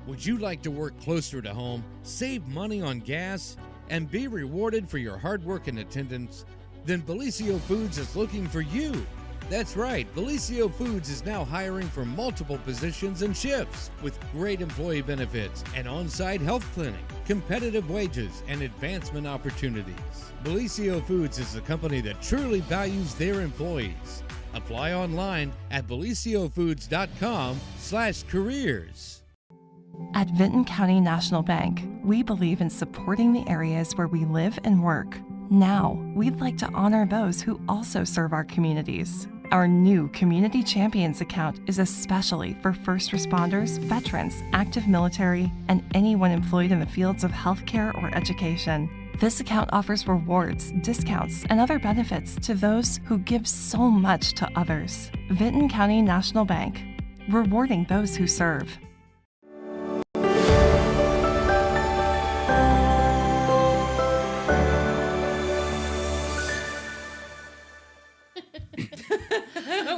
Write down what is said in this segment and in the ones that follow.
Would you like to work closer to home, save money on gas, and be rewarded for your hard work and attendance? Then Bellisio Foods is looking for you. That's right, Bellisio Foods is now hiring for multiple positions and shifts with great employee benefits, an on-site health clinic, competitive wages, and advancement opportunities. Bellisio Foods is a company that truly values their employees. Apply online at belisiofoods.com/careers. At Vinton County National Bank, we believe in supporting the areas where we live and work. Now, we'd like to honor those who also serve our communities. Our new Community Champions account is especially for first responders, veterans, active military, and anyone employed in the fields of healthcare or education. This account offers rewards, discounts, and other benefits to those who give so much to others. Vinton County National Bank, rewarding those who serve.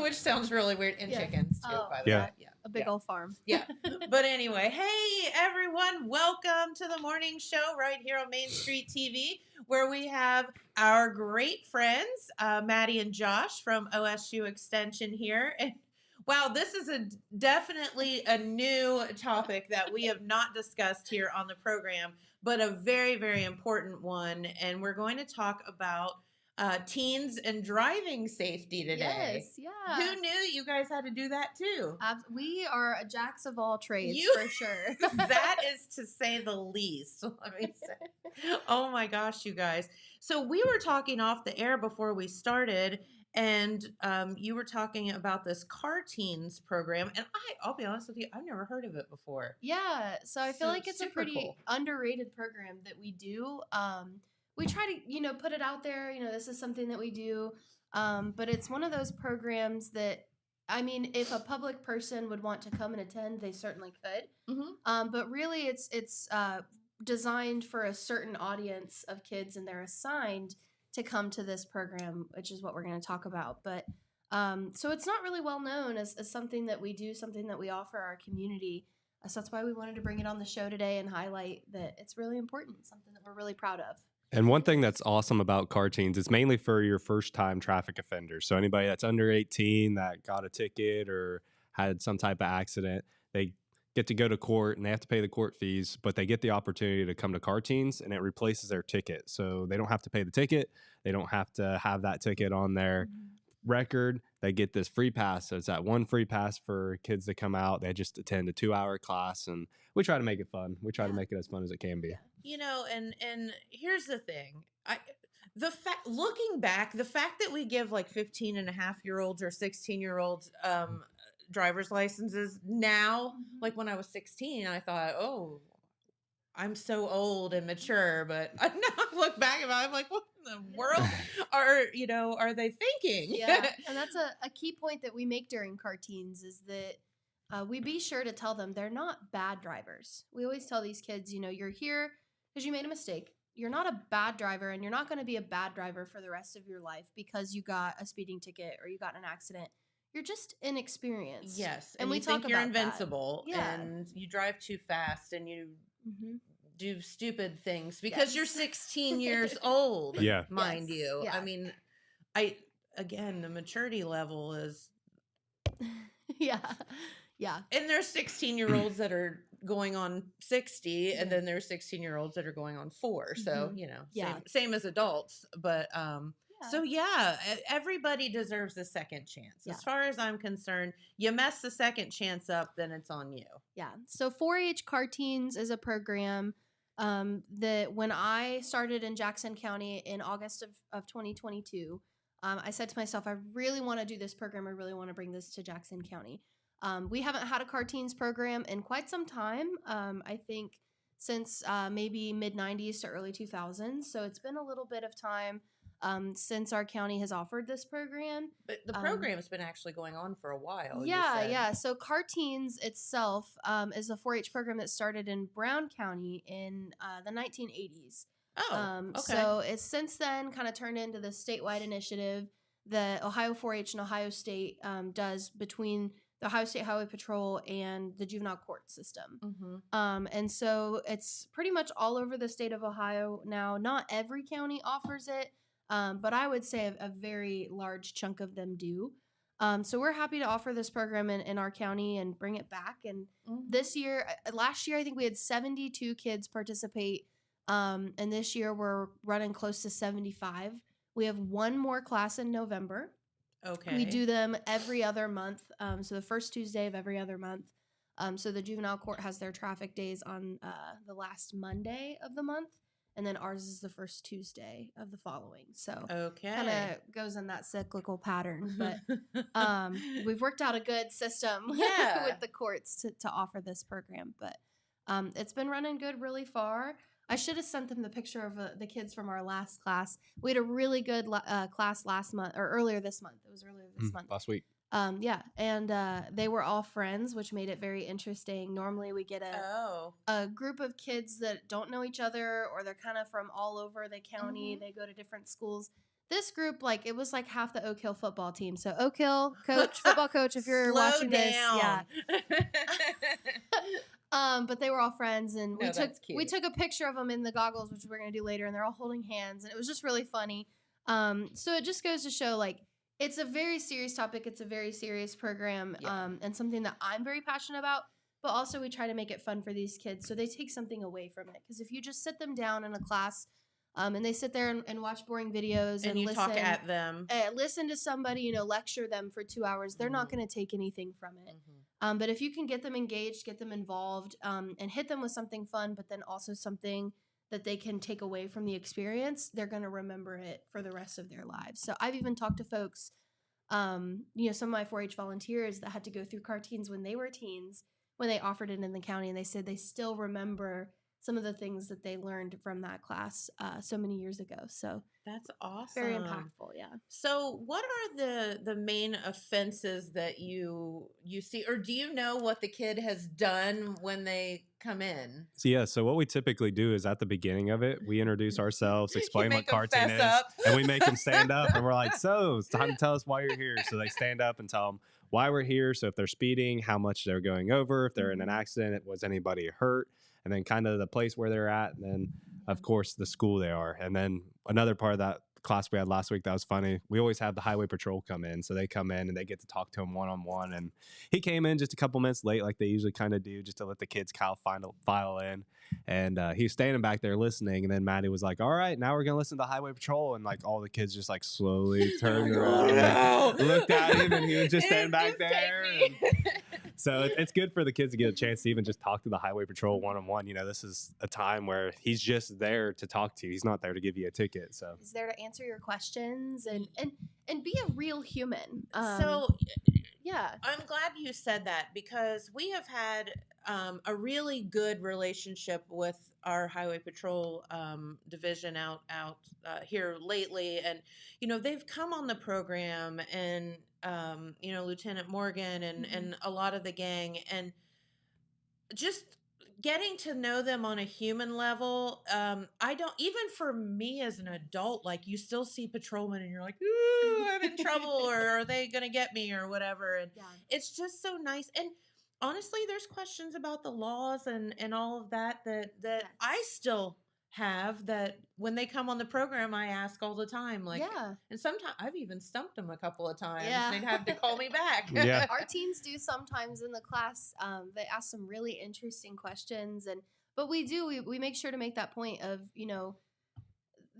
Which sounds really weird. And chickens, too, by the way. Yeah. A big old farm. Yeah. But anyway, hey, everyone. Welcome to the morning show right here on Main Street TV, where we have our great friends, Maddie and Josh from OSU Extension here. And wow, this is definitely a new topic that we have not discussed here on the program, but a very, very important one. And we're going to talk about teens and driving safety today. Yes, yeah. Who knew you guys had to do that too? We are a jacks of all trades for sure. That is to say the least. Let me say. Oh my gosh, you guys. So we were talking off the air before we started, and you were talking about this CARTEENS program, and I'll be honest with you, I've never heard of it before. Yeah, so I feel like it's a pretty cool, underrated program that we do. We try to, put it out there. This is something that we do. But it's one of those programs that, I mean, if a public person would want to come and attend, they certainly could. Mm-hmm. But really, it's designed for a certain audience of kids, and they're assigned to come to this program, which is what we're going to talk about. But so it's not really well known as something that we do, something that we offer our community. So that's why we wanted to bring it on the show today and highlight that it's really important, something that we're really proud of. And one thing that's awesome about CARTEENS, it's mainly for your first-time traffic offenders. So anybody that's under 18 that got a ticket or had some type of accident, they get to go to court and they have to pay the court fees, but they get the opportunity to come to CARTEENS and it replaces their ticket. So they don't have to pay the ticket. They don't have to have that ticket on their record. They get this free pass. So it's that one free pass for kids that come out. They just attend a 2-hour class, and we try to make it fun. We try to make it as fun as it can be. And here's the thing. Looking back, the fact that we give like 15-and-a-half-year-olds or 16-year-olds driver's licenses now, like when I was 16, I thought, oh, I'm so old and mature, but now I look back and I'm like, what in the world are they thinking? Yeah, and that's a key point that we make during CARTEENS is that we be sure to tell them they're not bad drivers. We always tell these kids, you're here because you made a mistake. You're not a bad driver, and you're not going to be a bad driver for the rest of your life because you got a speeding ticket or you got in an accident. You're just inexperienced. Yes, and we think talk you're about invincible, that. and you drive too fast, and you do stupid things because you're 16 years old. Yeah, mind you. Yeah. I mean, the maturity level is. Yeah. And there's 16-year-olds that are going on 60, and then there's 16-year-olds that are going on 4. So, same as adults. But everybody deserves a second chance. As far as I'm concerned, you mess the second chance up, then it's on you. Yeah. So 4-H CARTEENS is a program that when I started in Jackson County in August of 2022, I said to myself, I really want to do this program. I really want to bring this to Jackson County. We haven't had a CARTEENS program in quite some time. I think since maybe mid-90s to early 2000s. So it's been a little bit of time since our county has offered this program. But the program's been actually going on for a while. Yeah. So CARTEENS itself is a 4-H program that started in Brown County in the 1980s. Oh, okay. So it's since then kind of turned into the statewide initiative that Ohio 4-H and Ohio State does between the Ohio State Highway Patrol and the juvenile court system. Mm-hmm. And so it's pretty much all over the state of Ohio now. Not every county offers it, but I would say a very large chunk of them do. So we're happy to offer this program in our county and bring it back. And last year, I think we had 72 kids participate. And this year we're running close to 75. We have one more class in November. Okay. We do them every other month. So the first Tuesday of every other month. So the juvenile court has their traffic days on the last Monday of the month. And then ours is the first Tuesday of the following. So kind of goes in that cyclical pattern. But we've worked out a good system with the courts to offer this program. But it's been running good really far. I should have sent them the picture of the kids from our last class. We had a really good class last month, or earlier this month. It was earlier this month. Last week. Yeah, and they were all friends, which made it very interesting. Normally we get a group of kids that don't know each other, or they're kind of from all over the county. They go to different schools. This group, it was like half the Oak Hill football team. So Oak Hill football coach, if you're watching this, yeah. But they were all friends, and we took a picture of them in the goggles, which we're gonna do later, and they're all holding hands, and it was just really funny. So it just goes to show, it's a very serious topic. It's a very serious program, and something that I'm very passionate about. But also, we try to make it fun for these kids, so they take something away from it. Because if you just sit them down in a class, and they sit there and watch boring videos and you listen, talk at them, listen to somebody, lecture them for 2 hours, they're not going to take anything from it. But if you can get them engaged, get them involved, and hit them with something fun, but then also something that they can take away from the experience, they're going to remember it for the rest of their lives. So I've even talked to folks, some of my 4-H volunteers that had to go through CARTEENS when they were teens, when they offered it in the county, and they said they still remember some of the things that they learned from that class so many years ago. So that's awesome. Very impactful, yeah. So what are the main offenses that you see, or do you know what the kid has done when they come in? So what we typically do is at the beginning of it, we introduce ourselves, explain what cartoon is, up. and we make them stand up, and we're like, so it's time to tell us why you're here. So they stand up and tell them why we're here. So if they're speeding, how much they're going over, if they're in an accident, was anybody hurt, and then kind of the place where they're at, and then of course the school they are. And then another part of that class we had last week that was funny, we always have the highway patrol come in. So they come in and they get to talk to him one-on-one. And he came in just a couple minutes late, like they usually kind of do, just to let the kids file in. And he was standing back there listening. And then Maddie was like, all right, now we're going to listen to highway patrol. And all the kids just slowly turned around and looked at him, and he was just standing back there. So it's good for the kids to get a chance to even just talk to the highway patrol one-on-one. This is a time where he's just there to talk to you. He's not there to give you a ticket. So he's there to answer your questions and be a real human. Yeah, I'm glad you said that, because we have had a really good relationship with our highway patrol division out here lately, and they've come on the program, and Lieutenant Morgan and a lot of the gang, and just getting to know them on a human level. I don't, even for me as an adult, you still see patrolmen and you're like, ooh, I'm in trouble, or are they going to get me, or whatever. And it's just so nice. And honestly, there's questions about the laws and all of that I still have, that when they come on the program, I ask all the time. And sometimes I've even stumped them a couple of times. Yeah. They'd have to call me back. Yeah. Our teens do sometimes in the class. They ask some really interesting questions, but we make sure to make that point of,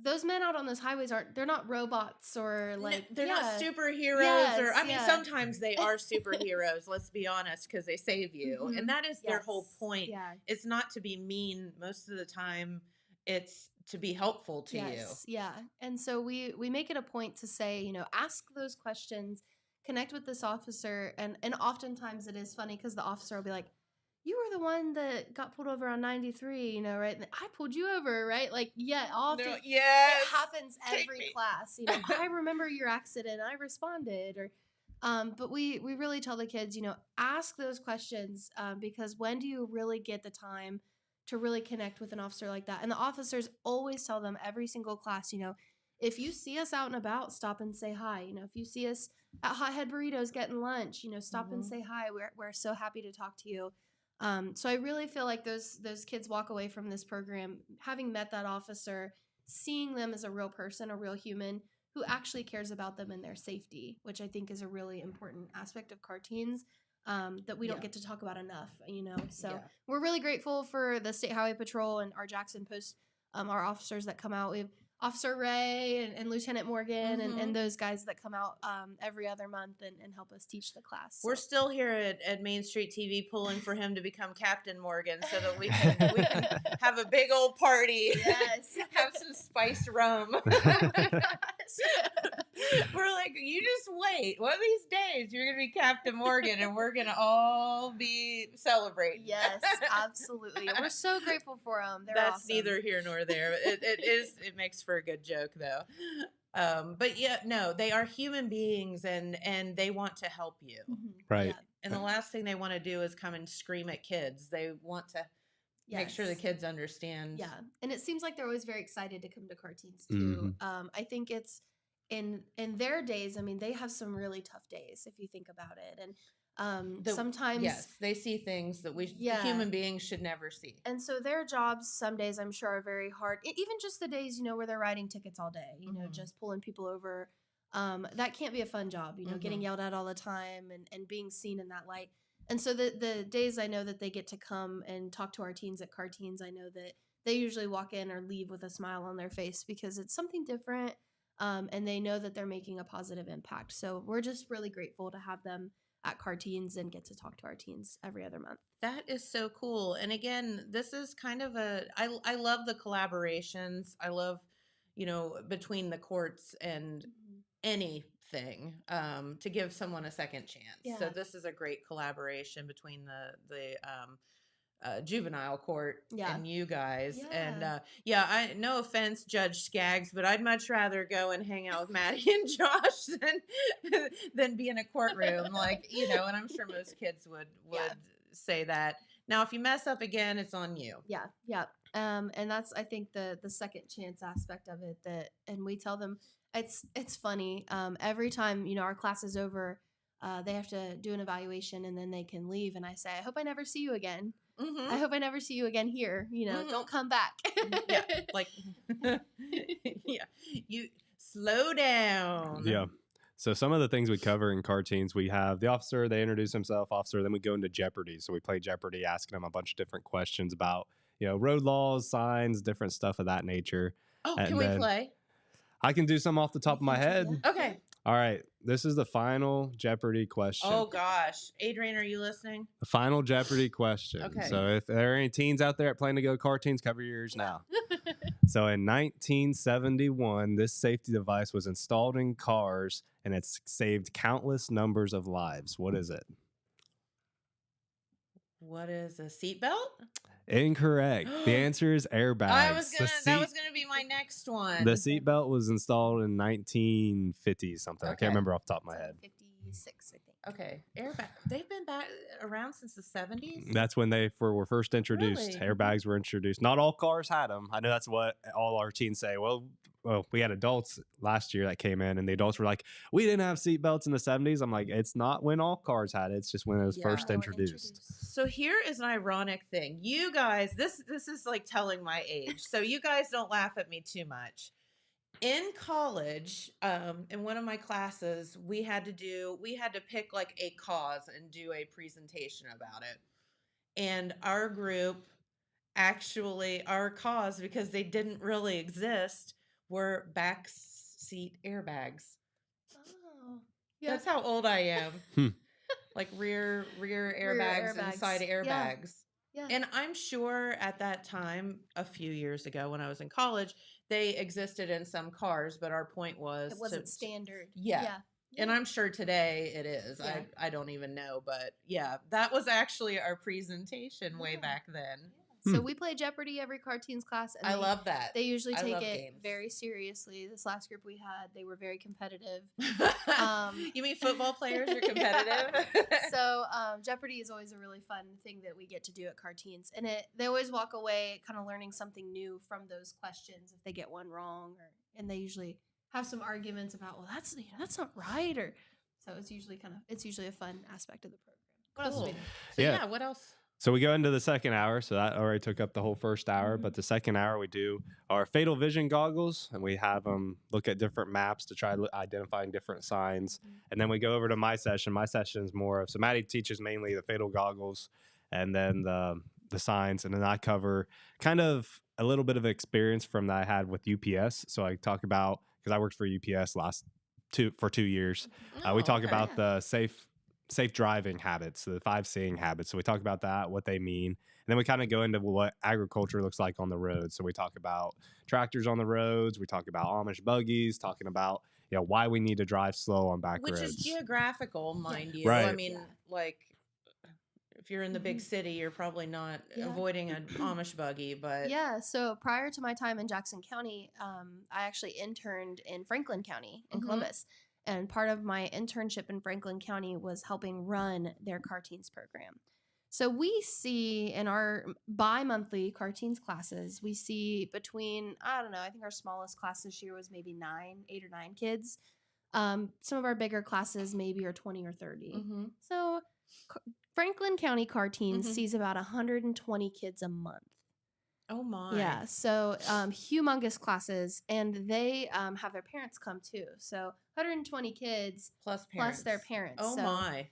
those men out on those highways they're not robots, or they're not superheroes. Yes, sometimes they are superheroes, let's be honest, because they save you. And that is their whole point. Yeah. It's not to be mean most of the time. It's to be helpful to you. Yeah. And so we make it a point to say, ask those questions, connect with this officer. And oftentimes it is funny, because the officer will be like, you were the one that got pulled over on 93, right? And I pulled you over, right? Often it happens every class. I remember your accident, I responded, but we really tell the kids, ask those questions, because when do you really get the time to really connect with an officer like that? And the officers always tell them every single class, if you see us out and about, stop and say hi. You know, if you see us at Hothead Burritos getting lunch, you know, stop and say hi. We're so happy to talk to you. So I really feel like those kids walk away from this program having met that officer, seeing them as a real person, a real human who actually cares about them and their safety, which I think is a really important aspect of CARTEENS that we don't get to talk about enough, you know. So we're really grateful for the State Highway Patrol and our Jackson Post, our officers that come out. We have Officer Ray and Lieutenant Morgan and those guys that come out every other month and help us teach the class. So. We're still here at Main Street TV pulling for him to become Captain Morgan so that we can have a big old party. Yes. Have some spiced rum. We're like, you just wait. One of these days you're going to be Captain Morgan and we're going to all be celebrating. Yes, absolutely. We're so grateful for them. That's awesome. neither here nor there. It makes for a good joke though. But yeah, no, they are human beings and they want to help you. Right. Yeah. And the last thing they want to do is come and scream at kids. They want to make sure the kids understand. Yeah. And it seems like they're always very excited to come to CARTEENS too. I think it's in their days, I mean, they have some really tough days if you think about it. And sometimes they see things that we human beings should never see. And so their jobs some days I'm sure are very hard. Even just the days, you know, where they're writing tickets all day, you know, just pulling people over. That can't be a fun job, you know, getting yelled at all the time and being seen in that light. And so the days I know that they get to come and talk to our teens at CARTEENS, I know that they usually walk in or leave with a smile on their face because it's something different. And they know that they're making a positive impact. So we're just really grateful to have them at CARTEENS and get to talk to our teens every other month. That is so cool. And again, this is kind of I love the collaborations. I love, you know, between the courts and anything to give someone a second chance. Yeah. So this is a great collaboration between the juvenile court and you guys. And I no offense, Judge Skaggs, but I'd much rather go and hang out with Maddie and Josh than be in a courtroom. Like, you know, and I'm sure most kids would say that. Now, if you mess up again, it's on you. Yeah. Yeah. And that's, I think, the second chance aspect of it and we tell them it's funny. Every time, you know, our class is over, they have to do an evaluation and then they can leave. And I say, I hope I never see you again. I hope I never see you again here. You know, don't come back. You slow down. Yeah. So some of the things we cover in CARTEENS, we have the officer, they introduce himself, officer, then we go into Jeopardy. So we play Jeopardy, asking them a bunch of different questions about, you know, road laws, signs, different stuff of that nature. Oh, can we play? I can do some off the top of my head. Okay. All right. This is the final Jeopardy question. Oh, gosh. Adrian, are you listening? The final Jeopardy question. Okay. So if there are any teens out there planning to go CARTEENS, cover your ears now. So in 1971, this safety device was installed in cars and it's saved countless numbers of lives. What is it? What is a seatbelt? Incorrect. The answer is airbags. That was gonna be my next one. The seatbelt was installed in 1950 something. I can't remember off the top of my head. 56, I think. Okay, airbag. They've been back around since the 70s. That's when they were first introduced. Really? Airbags were introduced. Not all cars had them. I know that's what all our teens say. Well, we had adults last year that came in, and the adults were like, "We didn't have seatbelts in the 70s." I'm like, "It's not when all cars had it. It's just when it was first introduced." So here is an ironic thing. You guys, this is like telling my age. So you guys don't laugh at me too much. In college, in one of my classes, we had to pick like a cause and do a presentation about it. And our group, actually, our cause, because they didn't really exist, were back seat airbags. Oh, yeah. That's how old I am. Like rear airbags and side airbags. Yeah. And I'm sure at that time, a few years ago when I was in college, they existed in some cars, but our point was it wasn't standard. Yeah. And I'm sure today it is. Yeah. I don't even know, but yeah, that was actually our presentation way back then. So we play Jeopardy every CARTEENS class. And I love that. They usually take it games. very seriously. This last group we had, they were very competitive. You mean football players are competitive? So Jeopardy is always a really fun thing that we get to do at CARTEENS. And they always walk away kind of learning something new from those questions if they get one wrong. And they usually have some arguments about, well, that's not right, or so it's usually a fun aspect of the program. What else do we Cool. do? So Yeah. yeah, what else? So we go into the second hour. So that already took up the whole first hour. But the second hour, we do our fatal vision goggles, and we have them look at different maps to try identifying different signs. And then we go over to my session. My session is more of, so Maddie teaches mainly the fatal goggles and then the signs. And then I cover kind of a little bit of experience from that I had with UPS. So I talk about, because I worked for UPS for 2 years. Oh, We talk okay. about the safe driving habits, the 5 seeing habits. So we talk about that, what they mean. And then we kind of go into what agriculture looks like on the road. So we talk about tractors on the roads. We talk about Amish buggies, talking about, why we need to drive slow on back Which roads. is geographical, mind you. Right. I mean, like, if you're in the big city, you're probably not avoiding an Amish buggy, but Yeah, so prior to my time in Jackson County, I actually interned in Franklin County in Columbus. And part of my internship in Franklin County was helping run their CARTEENS program. So we see in our bi-monthly CARTEENS classes, we see between, I don't know, I think our smallest class this year was maybe 8 or 9 kids. Some of our bigger classes maybe are 20 or 30. So Franklin County CARTEENS sees about 120 kids a month. oh my. Yeah, so humongous classes, and they have their parents come too. So 120 kids Plus parents. their parents. Oh so, my.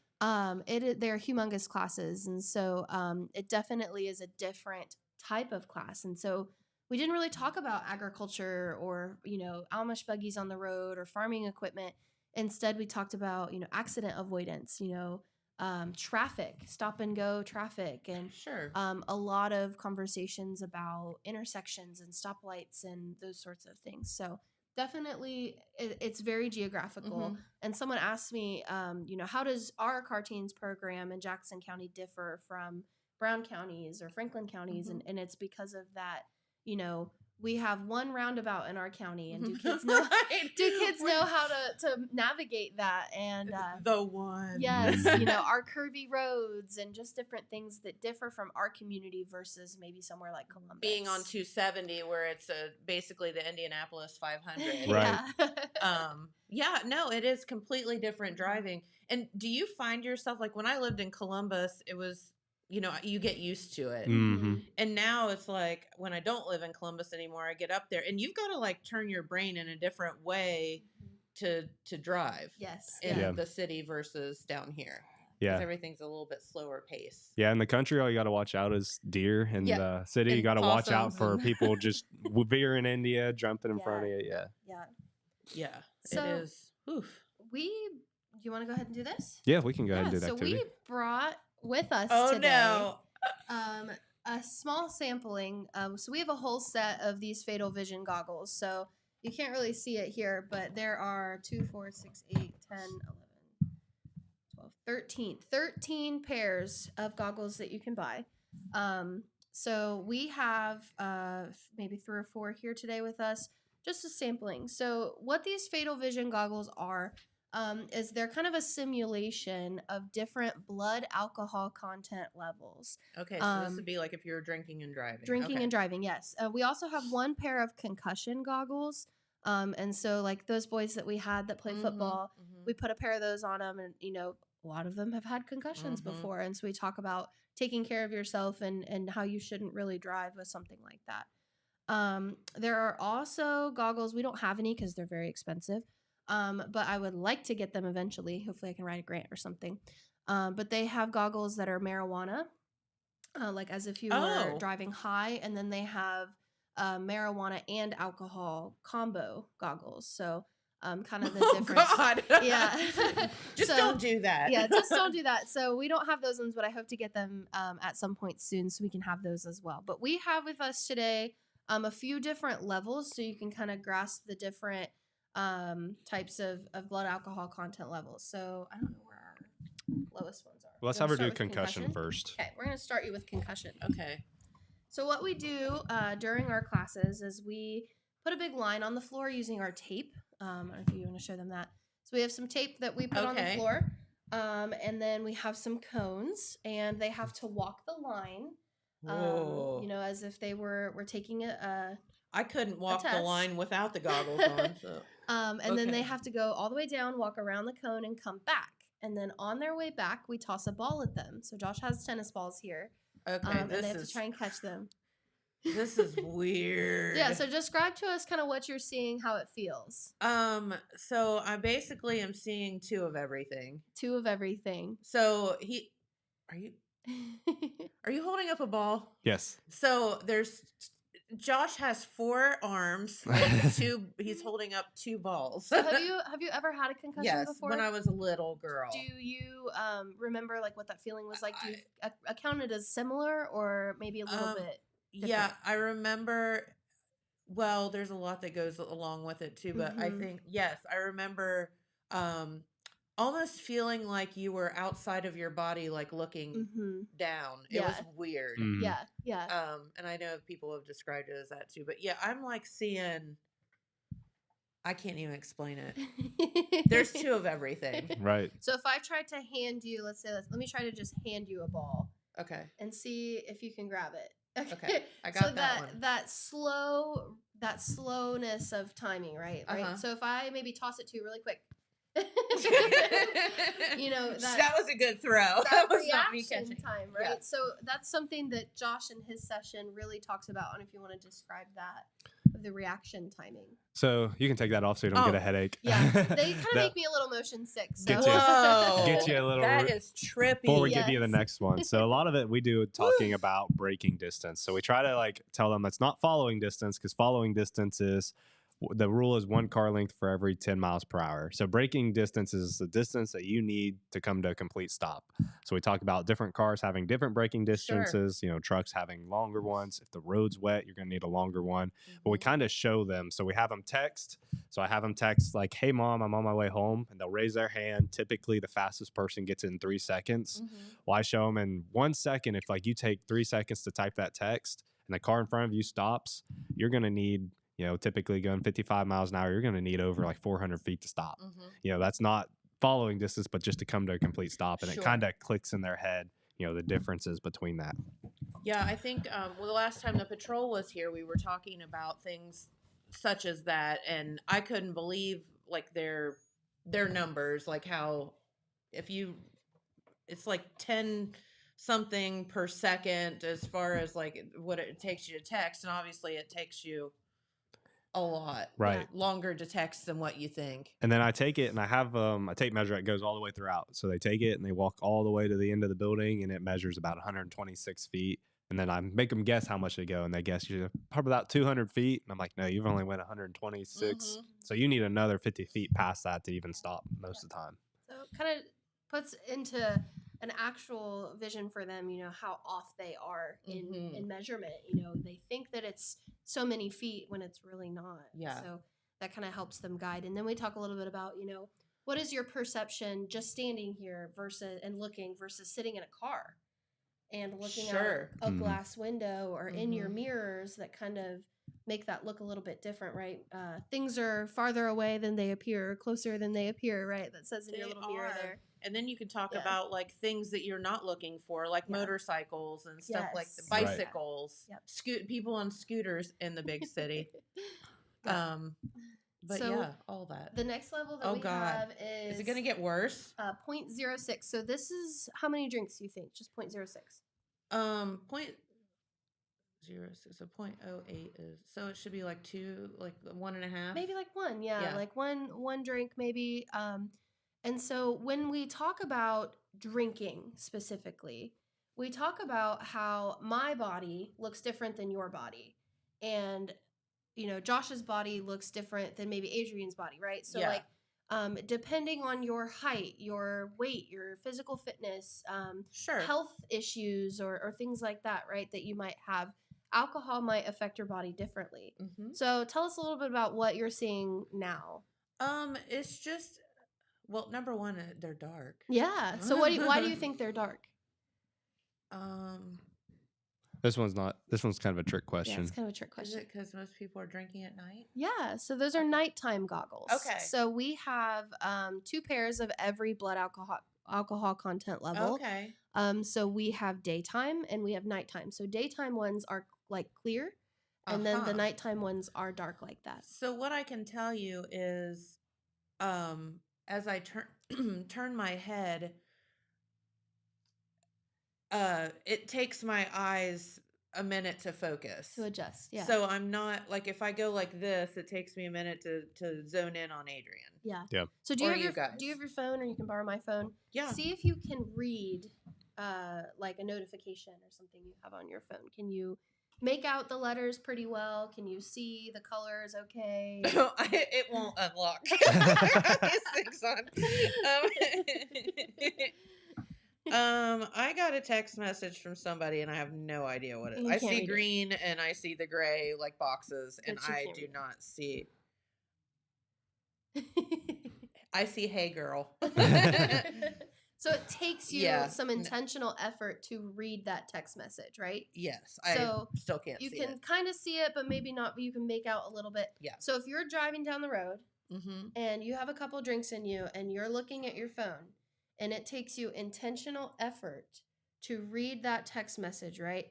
they're humongous classes, and so it definitely is a different type of class. And so we didn't really talk about agriculture or Amish buggies on the road or farming equipment. Instead, we talked about accident avoidance, traffic, stop and go traffic, and Sure. a lot of conversations about intersections and stoplights and those sorts of things. So definitely it's very geographical. And someone asked me, how does our CARTEENS program in Jackson County differ from Brown counties or Franklin counties? And it's because of that, we have one roundabout in our county, and do kids know how to navigate that? And the one. yes, our curvy roads and just different things that differ from our community versus maybe somewhere like Columbus. Being on 270 where it's basically the Indianapolis 500. Right. No, it is completely different driving. And do you find yourself, like when I lived in Columbus, it was, you get used to it. And now it's like when I don't live in Columbus anymore, I get up there and you've got to like turn your brain in a different way to drive. Yes. In the city versus down here. Yeah. Everything's a little bit slower pace. Yeah, in the country, all you got to watch out is deer. In the city, And you got to watch out for possums people just veering into you, jumping in front of you. Yeah. Yeah. So, it is. Oof. Do you want to go ahead and do this? Yeah, we can go ahead and do that. So we brought with us Oh today no. a small sampling. So we have a whole set of these Fatal Vision goggles. So you can't really see it here, but there are 2, 4, 6, 8, 10, 11, 12, 13 pairs of goggles that you can buy. So we have maybe 3 or 4 here today with us, just a sampling. So what these Fatal Vision goggles are is they're kind of a simulation of different blood alcohol content levels. Okay, so this would be like if you're drinking and driving. Drinking Okay. and driving, yes. We also have one pair of concussion goggles. And so like those boys that we had that play football, we put a pair of those on them, and a lot of them have had concussions before. And so we talk about taking care of yourself and how you shouldn't really drive with something like that. There are also goggles. We don't have any because they're very expensive. But I would like to get them eventually. Hopefully I can write a grant or something. But they have goggles that are marijuana, like as if you were driving high. And then they have marijuana and alcohol combo goggles. So kind of the difference. God. Yeah. Just don't do that. Yeah, just don't do that. So we don't have those ones, but I hope to get them at some point soon so we can have those as well. But we have with us today a few different levels so you can kind of grasp the different types of blood alcohol content levels. So I don't know where our lowest ones are. Well, let's You have her wanna do start with concussion first. Okay, we're going to start you with concussion. Okay. So what we do during our classes is we put a big line on the floor using our tape. I don't know if you want to show them that. So we have some tape that we put on the floor. And then we have some cones, and they have to walk the line. As if they were taking a I couldn't walk the test. line without the goggles on. So. And then they Okay. have to go all the way down, walk around the cone, and come back. And then on their way back, we toss a ball at them. So Josh has tennis balls here, Okay, and they this have to is try and catch them. this is weird. Yeah, so describe to us kind of what you're seeing, how it feels. So I basically am seeing two of everything. Two of everything. So are you holding up a ball? Yes. So Josh has 4 arms and he's holding up 2 balls. So have you ever had a concussion Yes, before? when I was a little girl. Do you remember like what that feeling was like? Do you account it as similar or maybe a little bit Yeah, different? I remember. Well, there's a lot that goes along with it too, but I Mhm. think yes, I remember almost feeling like you were outside of your body, like looking Mhm. down. It was Yeah. weird. Mhm. Yeah. And I know people have described it as that too, but yeah, I'm like seeing. I can't even explain it. There's 2 of everything. Right. So if I tried to hand you, let me try to just hand you a ball Okay. and see if you can grab it. Okay, I So got that one. that slowness of timing, right? Uh-huh. So if I maybe toss it to you really quick, you know that was a good throw. that was not me reaction catching. time, right? Yeah. So that's something that Josh in his session really talks about. And if you want to describe that, the reaction timing. So you can take that off so you don't get Oh, a headache. Yeah, they kind of That- make me a little motion sick. So. Get you- Whoa, get you a little That is trippy. Before we give you the Yes. next one. So a lot of it we do talking about braking distance. So we try to like tell them that's not following distance because following distance is the rule is 1 car length for every 10 miles per hour. So braking distance is the distance that you need to come to a complete stop. So we talk about different cars having different braking distances, trucks having longer ones. If the road's wet, you're going to need a longer one. But we kind of show them. So we have them text. So I have them text like, "Hey mom, I'm on my way home." And they'll raise their hand. Typically the fastest person gets it in 3 seconds. Well, I show them in 1 second. If like you take 3 seconds to type that text and the car in front of you stops, you're going to need, typically going 55 miles an hour, you're going to need over like 400 feet to stop. That's not following distance, but just to come to a complete stop. And Sure. it kind of clicks in their head, the differences between that. Yeah, I think the last time the patrol was here, we were talking about things such as that, and I couldn't believe like their numbers, like how it's like 10 something per second as far as like what it takes you to text, and obviously it takes you a lot Right. longer to text than what you think. And then I take it and I have a tape measure that goes all the way throughout. So they take it and they walk all the way to the end of the building and it measures about 126 feet. And then I make them guess how much they go, and they guess you probably about 200 feet. And I'm like, no, you've only went 126. So you need another 50 feet past that to even stop most of the time. So it kind of puts into an actual vision for them, how off they are in measurement. They think that it's so many feet when it's really not. Yeah. So that kind of helps them guide. And then we talk a little bit about, what is your perception just standing here versus sitting in a car and looking Sure. out a Mhm. glass window or in your mirrors that kind of make that look a little bit different, right? Things are farther away than they appear, closer than they appear, right? That says in your They little mirror are. there. And then you can talk Yeah. about like things that you're not looking for, like Yeah. motorcycles and stuff like the Yes. Right. bicycles, Yep. people on scooters in the big city. Yeah. But So, yeah, all that. The next level that Oh, we God. have is Is it going to get worse? 0.06. So this is how many drinks you think? Just 0.06. Point 0.06. So 0.08 is, so it should be like 2, like 1.5. Maybe like one, Yeah. like one drink maybe. And so when we talk about drinking specifically, we talk about how my body looks different than your body, and Josh's body looks different than maybe Adrian's body, right? So Yeah. like depending on your height, your weight, your physical fitness, Sure. health issues or things like that, right? That you might have, alcohol might affect your body differently. Mhm. So tell us a little bit about what you're seeing now. It's just, well, number one, they're dark. Yeah. So why do you think they're dark? This one's kind of a trick Yeah, question. it's kind of a trick Is question. it because most people are drinking at night? Yeah, so those are Okay. nighttime goggles. Okay. So we have 2 pairs of every blood alcohol content level. Okay. So we have daytime and we have nighttime. So daytime ones are like clear, And then the Uh-huh. nighttime ones are dark like that. So what I can tell you is, as I turn my head, it takes my eyes a minute to focus. To adjust, yeah. So I'm not like, if I go like this, it takes me a minute to zone in on Adrian. Yeah. Yeah. So Or you guys. do you have your phone, or you can borrow my phone? Yeah. See if you can read like a notification or something you have on your phone. Can you make out the letters pretty well? Can you see the colors okay? It won't unlock. These things on. I got a text message from somebody and I have no idea what it is. You I can't see read it. green and I see the gray like boxes, and But you I can't do read it. not see. I see "Hey girl." So it takes you Yeah. some intentional effort to read that text message, right? Yes, So I still can't You see can it. kind of see it, but maybe not. But you can make out a little bit. Yeah. So if you're driving down the road Mm-hmm. and you have a couple drinks in you and you're looking at your phone, and it takes you intentional effort to read that text message, right?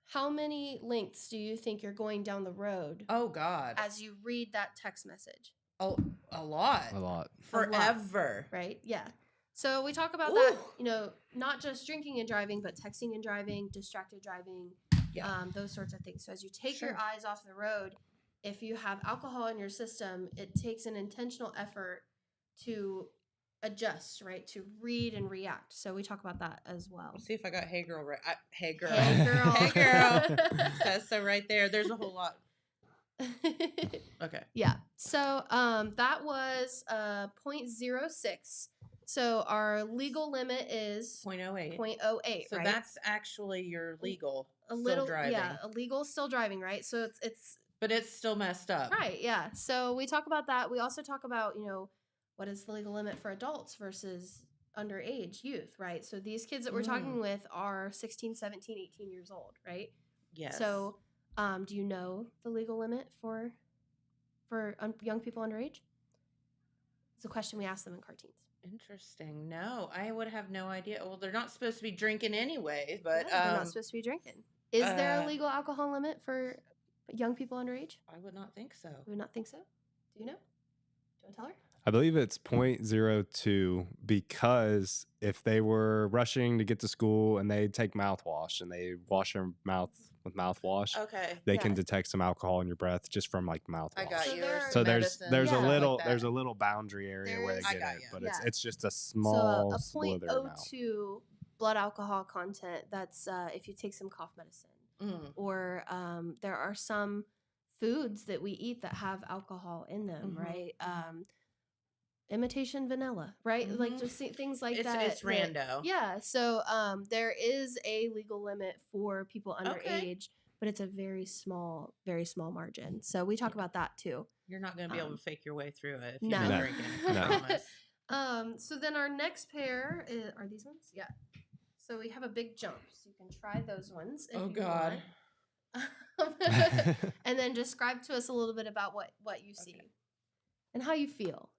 How many lengths do you think you're going down the road Oh God. as you read that text message? Oh, a lot. A lot. Forever. Right? Yeah. So we talk about that, Ooh. not just drinking and driving, but texting and driving, distracted driving, Yeah. those sorts of things. So as you take your Sure. eyes off the road, if you have alcohol in your system, it takes an intentional effort to adjust, right? To read and react. So we talk about that as well. Let's see if I got "Hey girl" right. Hey girl. Hey girl. Hey girl. Says so right there. There's a whole lot. Okay. Yeah. So that was 0.06. So our legal limit is 0.08. 0.08. So right? that's actually your legal a driving. Yeah, illegal still driving, right? So it's But it's still messed up. right, yeah. So we talk about that. We also talk about, what is the legal limit for adults versus underage youth, right? So these kids that we're talking with are 16, 17, 18 years old, right? Yes. So do you know the legal limit for young people underage? It's a question we ask them in CARTEENS. Interesting. No, I would have no idea. Well, they're not supposed to be drinking anyway, but Yeah, they're not supposed to be drinking. Is there a legal alcohol limit for young people underage? I would not think so. I would not think so. Do you know? Do you want to tell her? I believe it's 0.02 because if they were rushing to get to school and they take mouthwash and they wash their mouth with mouthwash, Okay. they can detect some alcohol in your breath just from like mouthwash. I got So you. there- So Medicine, there's a stuff little like that. there's a little boundary area There where they is- I get got it, ya. but Yeah. it's just a small so a slither amount. 0.02 blood alcohol content. That's if you take some cough medicine, or there are some foods that we eat that have alcohol in them, Mhm. right? Imitation vanilla, right? Like just things like that. It's rando. Yeah. So there is a legal limit for people underage, Okay. but it's a very small margin. So we talk about that too. You're not going to be able to fake your way through it if No. you're No. drinking. I No. promise. So then our next pair are these ones? Yeah. So we have a big jump. So you can try those ones if Oh, you God. want. And then describe to us a little bit about what you see and how you feel.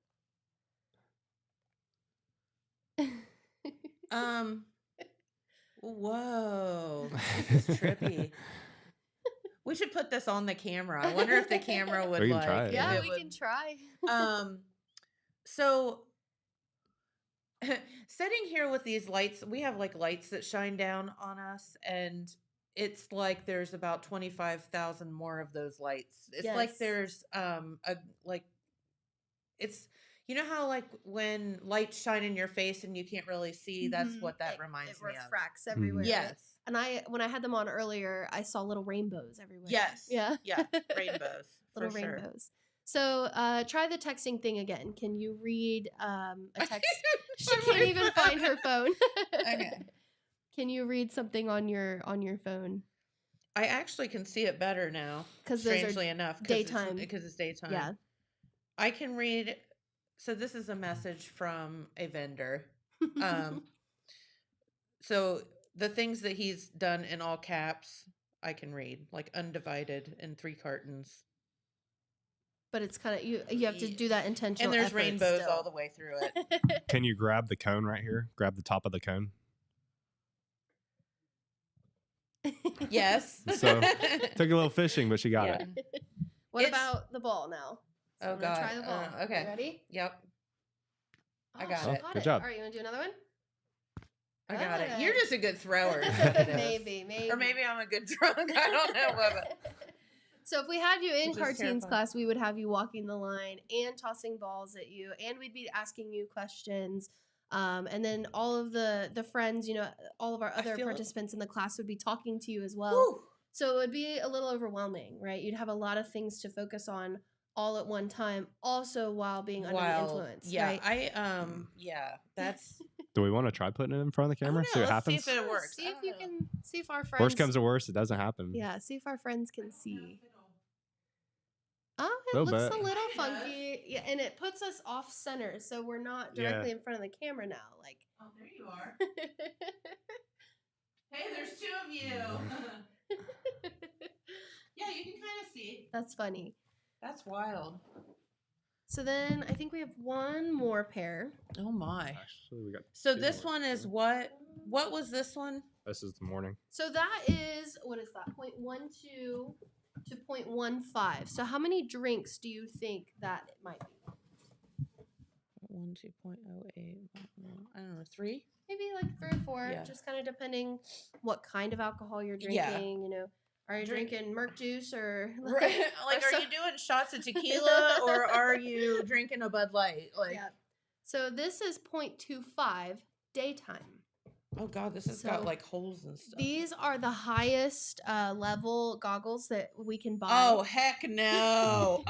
Whoa. This is trippy. We should put this on the camera. I wonder if the camera would We can like. try it. if Yeah, it we would- can try. So sitting here with these lights, we have like lights that shine down on us, and it's like there's about 25,000 more of those lights. It's like Yes. there's it's how like when lights shine in your face and you can't really see, that's Mhm. what that It reminds me of. refracts everywhere. right? Yes. And when I had them on earlier, I saw little rainbows everywhere. Yes. Yeah. Yeah. Rainbows. Little for sure. rainbows. So try the texting thing again. Can you read a text? She can't even find her phone. Okay. Can you read something on your phone? I actually can see it better now. 'Cause those are strangely enough, daytime. because it's daytime. Yeah. I can read. So this is a message from a vendor. So the things that he's done in all caps, I can read, like undivided in 3 cartons. But it's kind of you have to do that intentional. And there's effort rainbows still. all the way through it. Can you grab the cone right here? Grab the top of the cone. Yes. So took a little fishing, but she got Yeah. it. What It's- about the ball now? So Oh, I'm gonna God. try the ball. Okay. You ready? Yep. I Oh, got she it. caught Good job. All right, you want to do another one? I got it. Good. You're just a good thrower. is what it is. maybe. Or maybe I'm a good drunk. I don't know what. So if we had you in Which is cartoons terrifying. class, we would have you walking the line and tossing balls at you, and we'd be asking you questions. And then all of the friends, all of our I other feel- participants in the class would be talking to you as well. Whew. So it would be a little overwhelming, right? You'd have a lot of things to focus on all at one time, also while being under the influence, Yeah, right? that's. Do we want to try putting it in front of the camera? See what Let's see happens. if it works. See I if don't you know. can see if our friends. Worst comes to worst, it doesn't happen. Yeah, see if our friends can see. Oh, it Little looks bit. a little It does. funky. Yeah, and it puts us off center, so we're not Yeah. directly in front of the camera now. Like, Oh, there you are. Hey, there's two of you. Yeah, you can kind of see. that's funny. That's wild. So then I think we have one more pair. Oh my. Actually, we got. So two this more. one is what? What was this one? This is the morning. So that is, what is that? 0.12 to 0.15. So how many drinks do you think that it might be? 2.08. I don't know. 3. Maybe like 3 or 4, Yeah. just kind of depending what kind of alcohol you're Yeah. drinking. Are you Drink- drinking Merc juice or Right. Like, or are you doing shots of tequila or are you drinking a Bud Light? Like, Yeah. So this is 0.25 daytime. oh god, this has So got like holes and stuff. These are the highest level goggles that we can buy. Oh heck no!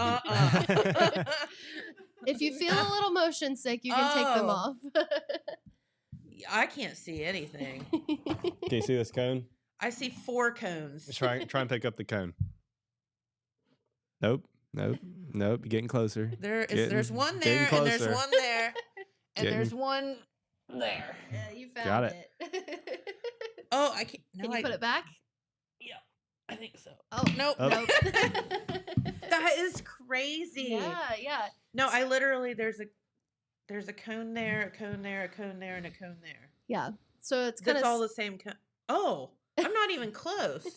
If you feel a little motion sick, you can take them Oh. off. I can't see anything. Can you see this cone? I see 4 cones. Try and pick up the cone. Nope. You're getting closer. There's Getting- one getting there, and there's closer. one there, and Getting- there's one there. Yeah, you found Got it. Oh, I can't. No, Can you put it back? Yeah, I think so. Oh, Nope. Oh. nope. That is crazy. Yeah. No, I literally there's a cone there, a cone there, a cone there, and a cone there. Yeah. So it's kind That's of all the same cone. Oh, I'm not even close.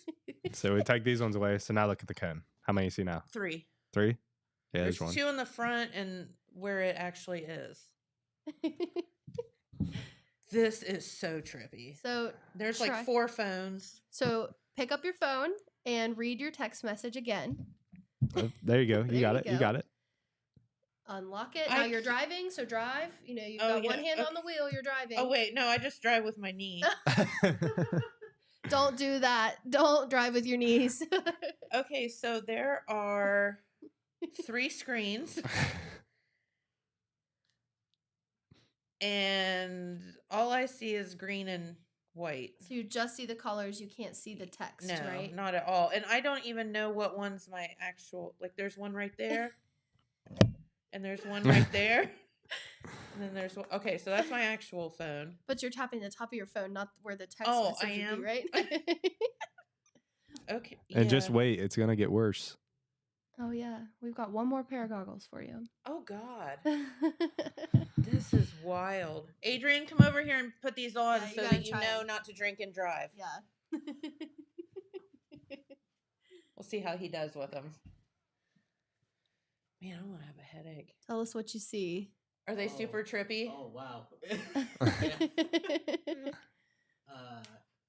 So we take these ones away. So now look at the cone. How many you see now? 3. 3? Yeah, There's there's one. 2 in the front and where it actually is. This is so trippy. So There's try- like 4 phones. So pick up your phone and read your text message again. Oh, there you go. There You got you it. You go. got it. Unlock it. I Now you're ca- driving, so drive. You've Oh, got one yeah, hand on okay. the wheel, you're driving. Oh wait, no, I just drive with my knee. Don't do that. Don't drive with your knees. Okay, so there are 3 screens, and all I see is green and white. So you just see the colors, you can't see the text, No, right? not at all. And I don't even know what one's my actual. Like, there's one right there, and there's one right there, and then there's one. Okay, so that's my actual phone. But you're tapping the top of your phone, not where the text Oh, message I would be, am? right? Okay, And just yeah. wait. It's going to get worse. Oh yeah, we've got one more pair of goggles for you. Oh God, this is wild. Adrian, come over here and put these on Yeah, you so gotta that you try know 'em. not to drink and drive. Yeah. We'll see how he does with them. Man, I want to have a headache. Tell us what you see. Are they Oh. super trippy? Oh wow.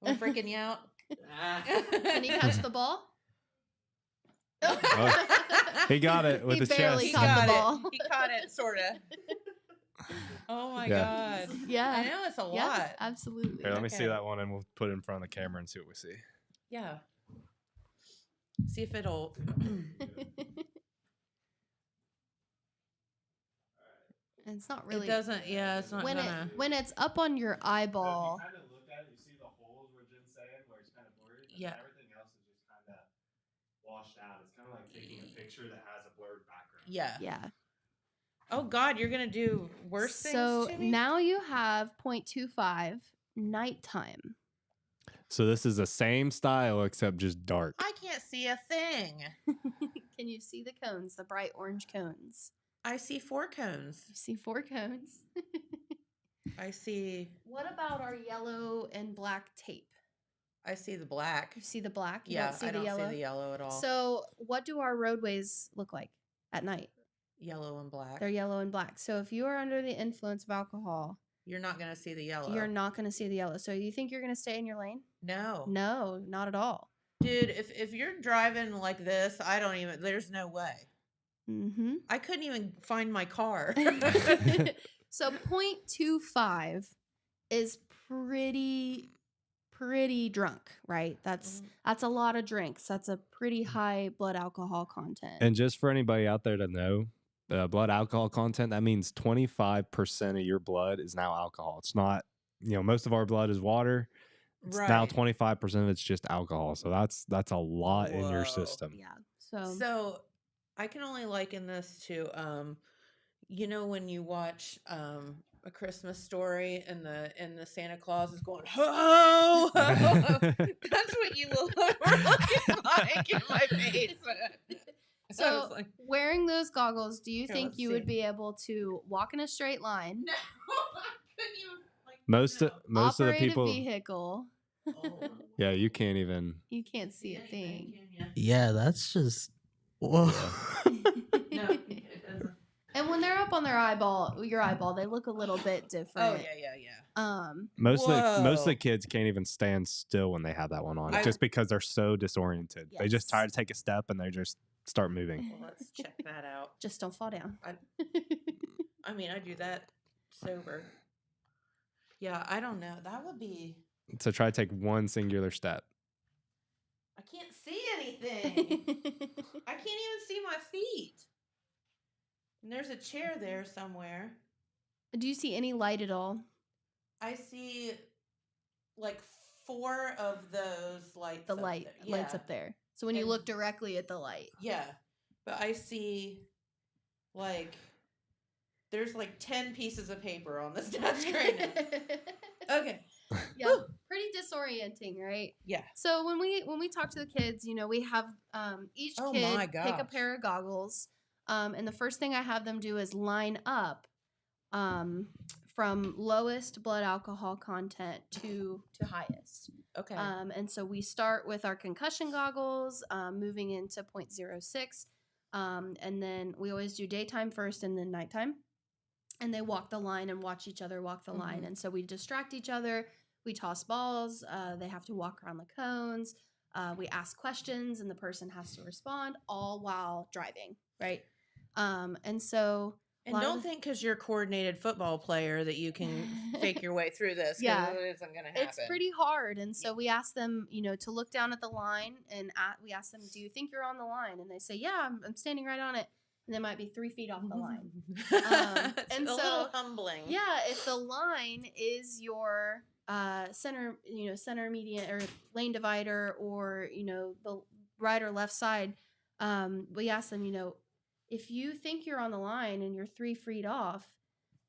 I'm freaking you out. Can you catch the ball? Oh, he got it with He his barely He chest. caught got the it. ball. He caught it, sorta. Oh my Yeah. God. Yeah. I know it's a Yeah, lot. absolutely. Here, let me see Okay. that one, and we'll put it in front of the camera and see what we see. Yeah. See if it'll. And it's not really It doesn't. Yeah, it's not when gonna. when it's up on your eyeball. kind of look at it, you see the holes where Jen's saying, where it's kind of blurry. Yeah. Everything else is just kind of washed out. It's kind of like taking a picture that has a blurred background. Yeah. Yeah. Oh God, you're gonna do worse things So to me? now you have 0.25 nighttime. So this is the same style except just dark. I can't see a thing. Can you see the cones, the bright orange cones? I see 4 cones. You see 4 cones. I see. What about our yellow and black tape? I see the black. You see the black. You Yeah, don't see I the don't yellow. see the yellow at all. So, what do our roadways look like at night? Yellow and black. They're yellow and black. So, if you are under the influence of alcohol, You're not going to see the yellow. you're not going to see the yellow. So, you think you're going to stay in your lane? No. No, not at all. Dude, if you're driving like this, there's no way. Mm-hmm. I couldn't even find my car. So 0.25 is pretty drunk, right? That's a lot of drinks. That's a pretty high blood alcohol content. And just for anybody out there to know, the blood alcohol content, that means 25% of your blood is now alcohol. It's not, most of our blood is water. It's now 25% of it's just alcohol. So that's a lot in your system. Yeah. So I can only liken this to when you watch A Christmas Story and the Santa Claus is going ho, ho, ho. That's what you were looking like in my face. So wearing those goggles, do you think you would see. be able to walk in a straight line? No, I couldn't even. Most of the people. Operate a vehicle. Yeah, you can't even. You can't see a thing. Yeah, that's just. Whoa. No, it doesn't. And when they're up on your eyeball, they look a little bit different. Oh yeah. Most of the kids can't even stand still when they have that one on, just because they're so disoriented. They just try to take a step and they just start moving. Well, let's check that out. Just don't fall down. I mean, I do that sober. Yeah, I don't know. That would be. So try to take one singular step. I can't see anything. I can't even see my feet. And there's a chair there somewhere. Do you see any light at all? I see like 4 of those lights. Lights up there. So when you look directly at the light. Yeah. But I see like there's like 10 pieces of paper on this desk right now. Okay. Yeah. Pretty disorienting, right? Yeah. So when we talk to the kids, we have each kid pick a pair of goggles. And the first thing I have them do is line up from lowest blood alcohol content to highest. Okay. And so we start with our concussion goggles, moving into 0.06. And then we always do daytime first and then nighttime. And they walk the line and watch each other walk the line. And so we distract each other. We toss balls. They have to walk around the cones. We ask questions and the person has to respond, all while driving, right? And so... And don't think because you're a coordinated football player that you can fake your way through this. Yeah. It isn't going to happen. It's pretty hard. And so we ask them, to look down at the line and we ask them, do you think you're on the line? And they say, yeah, I'm standing right on it. And they might be 3 feet off the line. And so, a little humbling. Yeah, if the line is your center median or lane divider or, the right or left side, we ask them, if you think you're on the line and you're 3 feet off,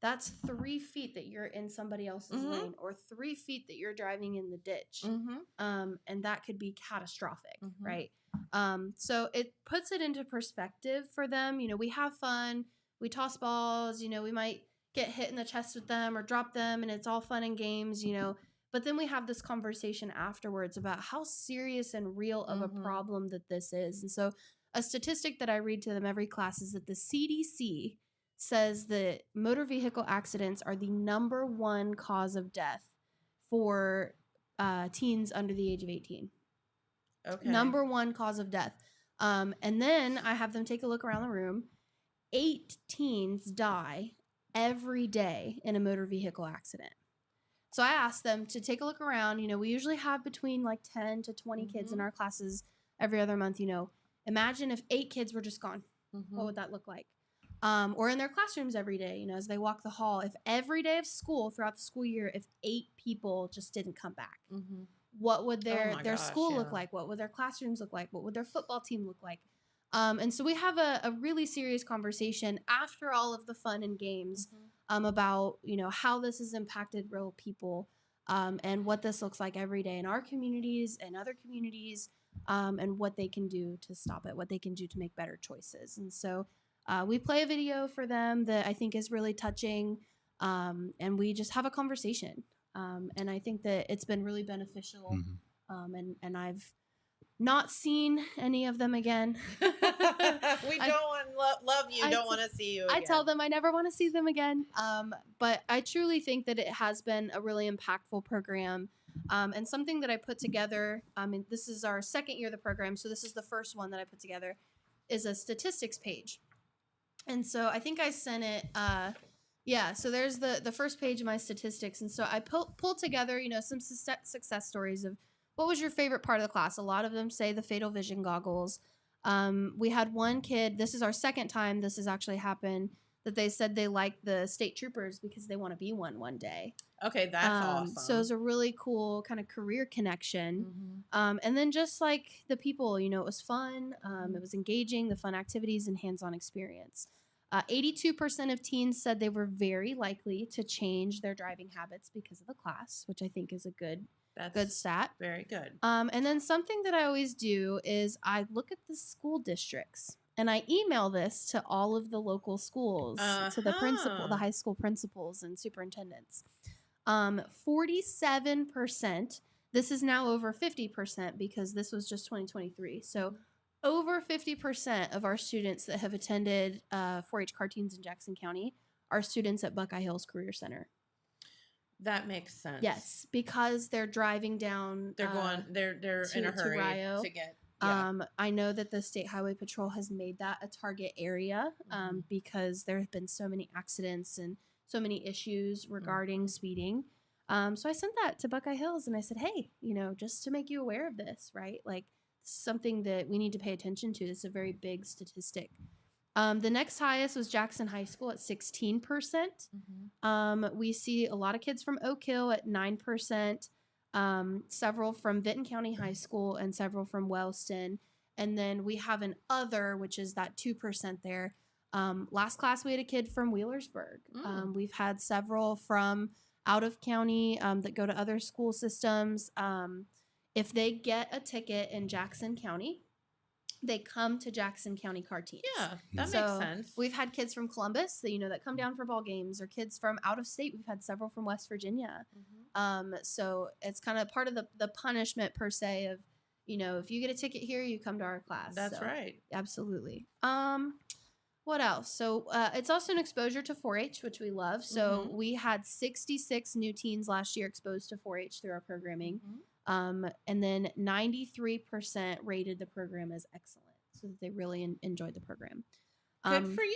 that's 3 feet that you're in somebody else's lane or 3 feet that you're driving in the ditch. And that could be catastrophic, right? So it puts it into perspective for them. We have fun. We toss balls. We might get hit in the chest with them or drop them, and it's all fun and games, But then we have this conversation afterwards about how serious and real of a problem that this is. And so a statistic that I read to them every class is that the CDC says that motor vehicle accidents are the #1 cause of death for teens under the age of 18. Okay. #1 cause of death. And then I have them take a look around the room. 8 teens die every day in a motor vehicle accident. So I asked them to take a look around. We usually have between like 10 to 20 kids in our classes every other month. Imagine if 8 kids were just gone. What would that look like? Or in their classrooms every day, as they walk the hall. If every day of school throughout the school year, if 8 people just didn't come back, what would their school look like? What would their classrooms look like? What would their football team look like? And so we have a really serious conversation after all of the fun and games about, how this has impacted real people and what this looks like every day in our communities and other communities and what they can do to stop it, what they can do to make better choices. And so we play a video for them that I think is really touching and we just have a conversation. And I think that it's been really beneficial and I've not seen any of them again. We don't want love you. Don't want to see you again. I tell them I never want to see them again. But I truly think that it has been a really impactful program. And something that I put together, this is our second year of the program, so this is the first one that I put together, is a statistics page. And so I think I sent it, so there's the first page of my statistics. And so I pulled together, some success stories of what was your favorite part of the class. A lot of them say the fatal vision goggles. We had one kid, this is our second time this has actually happened, that they said they like the state troopers because they want to be one day. Okay, that's awesome. So it was a really cool kind of career connection. And then just like the people, it was fun. It was engaging, the fun activities and hands-on experience. 82% of teens said they were very likely to change their driving habits because of the class, which I think is a good stat. Very good. And then something that I always do is I look at the school districts and I email this to all of the local schools, to the principal, the high school principals and superintendents. 47%, this is now over 50% because this was just 2023. So over 50% of our students that have attended 4-H CARTEENS in Jackson County are students at Buckeye Hills Career Center. That makes sense. Yes, because they're driving down. They're in a hurry to get. Yeah. I know that the State Highway Patrol has made that a target area because there have been so many accidents and so many issues regarding speeding. So I sent that to Buckeye Hills and I said, hey, just to make you aware of this, right? Like something that we need to pay attention to. This is a very big statistic. The next highest was Jackson High School at 16%. We see a lot of kids from Oak Hill at 9%. Several from Vinton County High School and several from Wellston. And then we have an other, which is that 2% there. Last class, we had a kid from Wheelersburg. We've had several from out of county that go to other school systems. If they get a ticket in Jackson County, they come to Jackson County CARTEENS. Yeah, that makes sense. We've had kids from Columbus that come down for ball games, or kids from out of state. We've had several from West Virginia. So it's kind of part of the punishment per se of, if you get a ticket here, you come to our class. That's right. Absolutely. What else? So it's also an exposure to 4-H, which we love. So we had 66 new teens last year exposed to 4-H through our programming. And then 93% rated the program as excellent, so that they really enjoyed the program. Good for you.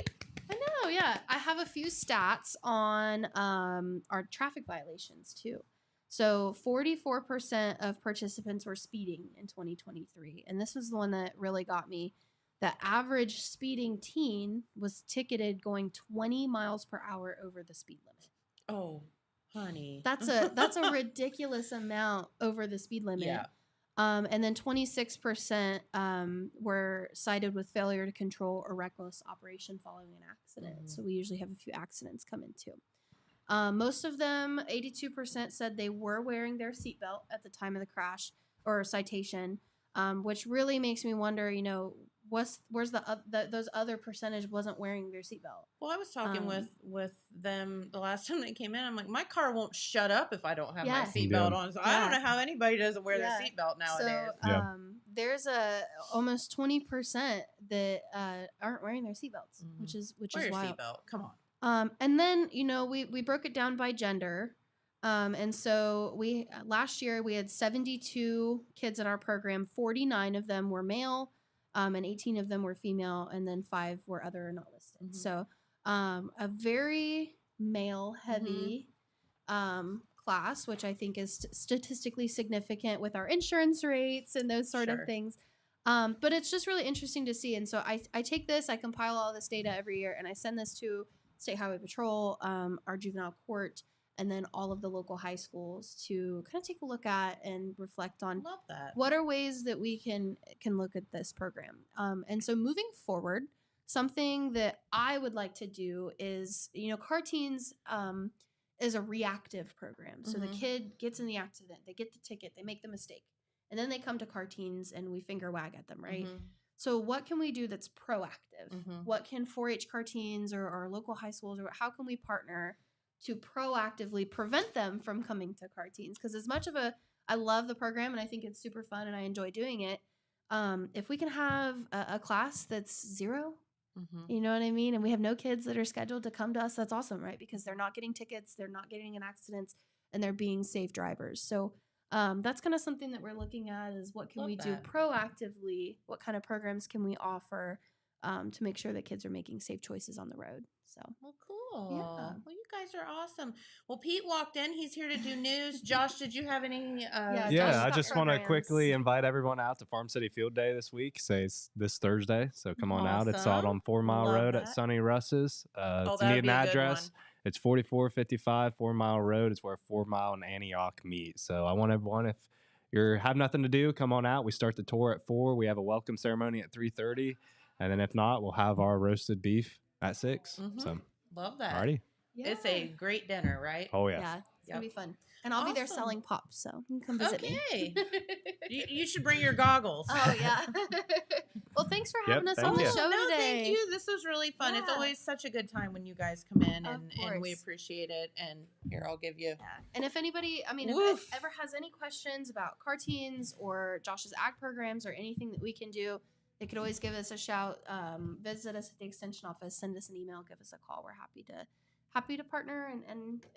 I know, yeah. I have a few stats on our traffic violations too. So 44% of participants were speeding in 2023, and this was the one that really got me. The average speeding teen was ticketed going 20 miles per hour over the speed limit. Oh, honey. That's a ridiculous amount over the speed limit. Yeah. And then 26% were cited with failure to control or reckless operation following an accident. So we usually have a few accidents come in too. Most of them, 82%, said they were wearing their seatbelt at the time of the crash or citation, which really makes me wonder, where's those other percentage wasn't wearing their seatbelt. Well, I was talking with them the last time they came in. I'm like, my car won't shut up if I don't have my seatbelt on. So I don't know how anybody doesn't wear their seatbelt nowadays. So there's almost 20% that aren't wearing their seatbelts, which is wear wild. Your seatbelt. Come on. And then we broke it down by gender. And so last year we had 72 kids in our program. 49 of them were male. And 18 of them were female, and then 5 were other or not listed. So a very male-heavy class, which I think is statistically significant with our insurance rates and those sort of things. But it's just really interesting to see. And so I take this, I compile all this data every year, and I send this to State Highway Patrol, our juvenile court, and then all of the local high schools to kind of take a look at and reflect on what are ways that we can look at this program. And so moving forward, something that I would like to do is, CARTEENS is a reactive program. So the kid gets in the accident, they get the ticket, they make the mistake, and then they come to CARTEENS and we finger wag at them, right? So what can we do that's proactive? What can 4-H CARTEENS or our local high schools, or how can we partner to proactively prevent them from coming to CARTEENS? Because as much of a I love the program and I think it's super fun and I enjoy doing it. If we can have a class that's 0, you know what I mean? And we have no kids that are scheduled to come to us, that's awesome, right? Because they're not getting tickets, they're not getting in accidents, and they're being safe drivers. So that's kind of something that we're looking at is what can Love we do that. proactively? What kind of programs can we offer to make sure that kids are making safe choices on the road? So Well, cool. Yeah. Well, you guys are awesome. Well, Pete walked in. He's here to do news. Josh, did you have any? Yeah, Yeah, Josh's I got just want to programs. quickly invite everyone out to Farm City Field Day this week. Say it's this Thursday, so come on out. It's out Awesome. on 4 Mile Love Road at that. Sunny Russ's. Oh, If that you would need be an a good address, one. it's 4455 4 Mile Road. It's where 4 Mile and Antioch meet. So I want everyone, if you have nothing to do, come on out. We start the tour at 4. We have a welcome ceremony at 3:30, and then if not, we'll have our roasted beef at 6. So, Love that. alrighty. Yeah. It's a great dinner, right? Oh yes. Yeah, it's gonna Yep. be fun. And I'll be there Awesome. selling pops, so you can come visit Okay. me. You should bring your goggles. Oh yeah. Well, thanks for having us thank on the you. show no, today. thank you. This was really fun. It's Yeah. always such a good time when you guys come in, Of and we course. appreciate it. And here, I'll give you. Yeah. And if anybody, I mean, Woof. if ever has any questions about CARTEENS or Josh's ag programs or anything that we can do, they could always give us a shout. Visit us at the extension office. Send us an email. Give us a call. We're happy to partner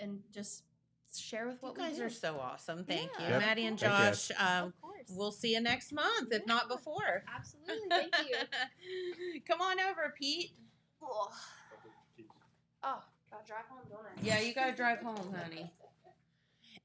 and just share with You what guys we do. are so awesome. Thank you, Yeah. Yep. Maddie and Thank you. Josh. Of course. We'll see you next month, if not Yeah. before. Absolutely. Thank you. Come on over, Pete. Oh, gotta drive home, don't I? Yeah, you gotta drive home, honey.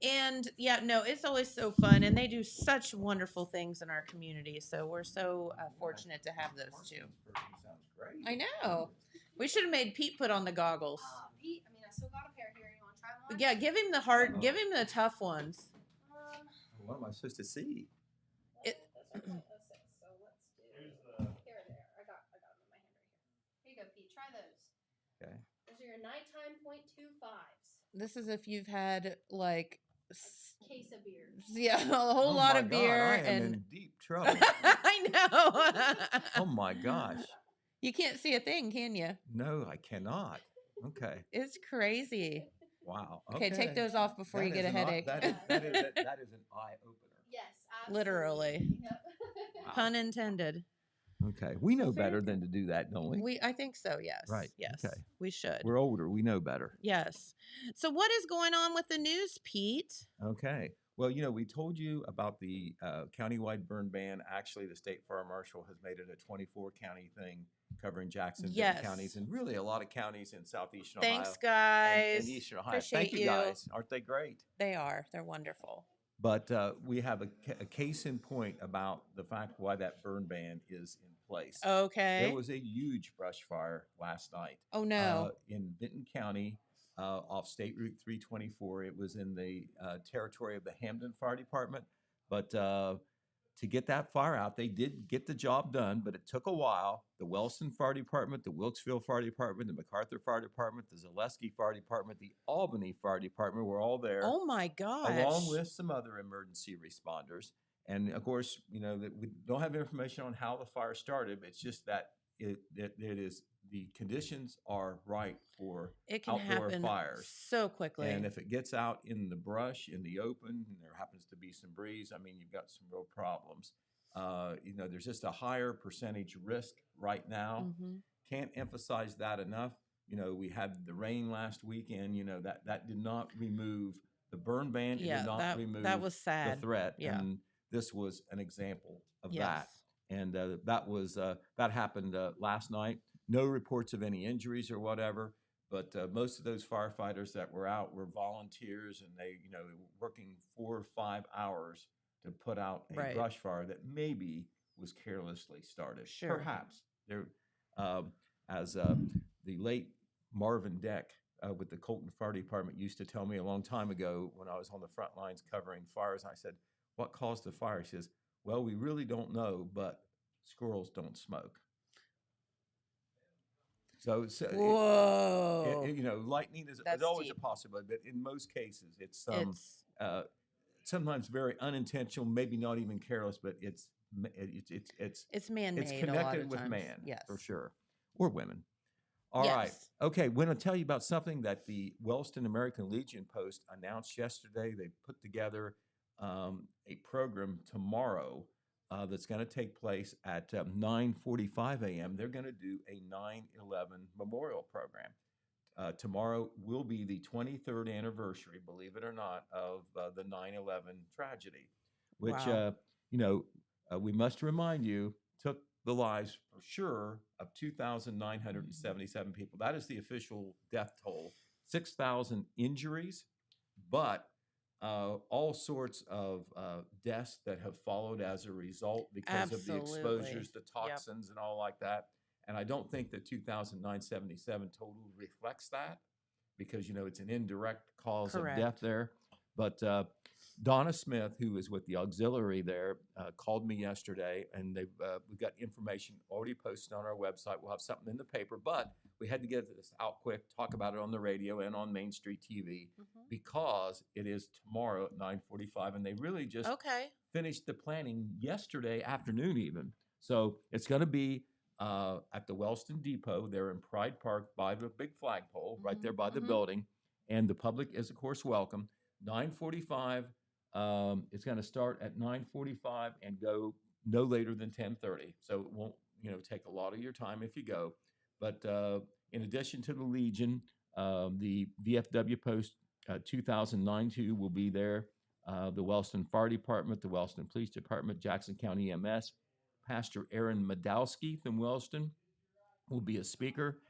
And yeah, no, it's always so fun, and they do such wonderful things in our community. So we're so fortunate to have those two. Sounds great. I know. We should have made Pete put on the goggles. Pete, I mean, I still got a pair here. You want to try them on? Yeah, give him the tough ones. What am I supposed to see? It- So let's do. Here, there. I got them in my hand right here. Here you go, Pete. Try those. Okay. Those are your nighttime .25s. This is if you've had like, Case of beer. yeah, a whole Oh lot my of God, beer I am and. in deep trouble. I know. Oh my gosh. You can't see a thing, can you? No, I cannot. Okay. It's crazy. Wow. Okay, take those off before That you get a is an eye- headache. that is an eye opener. Yes, absolutely. Literally. Yep. Wow. Pun intended. Okay. We know Very better good. than to do that, don't we? I think so. Yes. Right, Yes. okay. We should. We're older. We know better. Yes. So what is going on with the news, Pete? Okay. Well, we told you about the countywide burn ban. Actually, the state fire marshal has made it a 24-county thing covering Jackson and Benton Yes. counties and really a lot of counties in southeastern Thanks, Ohio. guys. And Eastern Ohio. Appreciate Thank you guys. Aren't they great? They are. They're wonderful. But we have a case in point about the fact why that burn ban is in place. Okay. There was a huge brush fire last night Oh no. in Benton County off State Route 324. It was in the territory of the Hamden Fire Department. But to get that fire out, they did get the job done, but it took a while. The Wellston Fire Department, the Wilkesville Fire Department, the MacArthur Fire Department, the Zaleski Fire Department, the Albany Fire Department were all there. Oh my gosh. Along with some other emergency responders. And of course, that we don't have information on how the fire started, but it's just that it is the conditions are right for it can outdoor happen fires. so quickly. And if it gets out in the brush, in the open, and there happens to be some breeze, I mean, you've got some real problems. There's just a higher percentage risk right now. Mhm. Can't emphasize that enough. We had the rain last weekend. That did not remove the burn ban. It Yeah, did not remove that was sad. the threat. Yeah. And this was an example of Yes. that. And that happened last night. No reports of any injuries or whatever. But most of those firefighters that were out were volunteers, and they, were working 4 or 5 hours to put out a Right. brush fire that maybe was carelessly started. Sure. Perhaps there, as the late Marvin Deck with the Colton Fire Department used to tell me a long time ago when I was on the front lines covering fires. I said, "What caused the fire?" He says, "Well, we really don't know, but squirrels don't smoke." So Whoa. lightning is That's always deep. a possibility, but in most cases, it's It's sometimes very unintentional, maybe not even careless, but it's man-made. it's a lot of connected with times. man, Yes. for sure, or women. All right, Yes. okay. We're going to tell you about something that the Wellston American Legion Post announced yesterday. They put together a program tomorrow that's going to take place at 9:45 a.m. They're going to do a 9/11 memorial program. Tomorrow will be the 23rd anniversary, believe it or not, of the 9/11 tragedy, which, Wow. we must remind you, took the lives for sure of 2,977 people. That is the official death toll. 6,000 injuries, but all sorts of deaths that have followed as a result because of the exposures to Yep. toxins and all like that. And I don't think the 2,977 total reflects that because, it's an indirect cause of death Correct. there. But Donna Smith, who is with the auxiliary there, called me yesterday, and we've got information already posted on our website. We'll have something in the paper, but we had to get this out quick, talk about it on the radio and on Main Street TV because it is tomorrow at 9:45, and they really just Okay. finished the planning yesterday afternoon even. So it's going to be at the Wellston Depot there in Pride Park by the big flagpole right there by the building, and the public is, of course, welcome. 9:45. It's going to start at 9:45 and go no later than 10:30. So it won't, take a lot of your time if you go. But in addition to the Legion, the VFW Post 2009-2 will be there. The Wellston Fire Department, the Wellston Police Department, Jackson County EMS. Pastor Aaron Madowski from Wellston will be a speaker.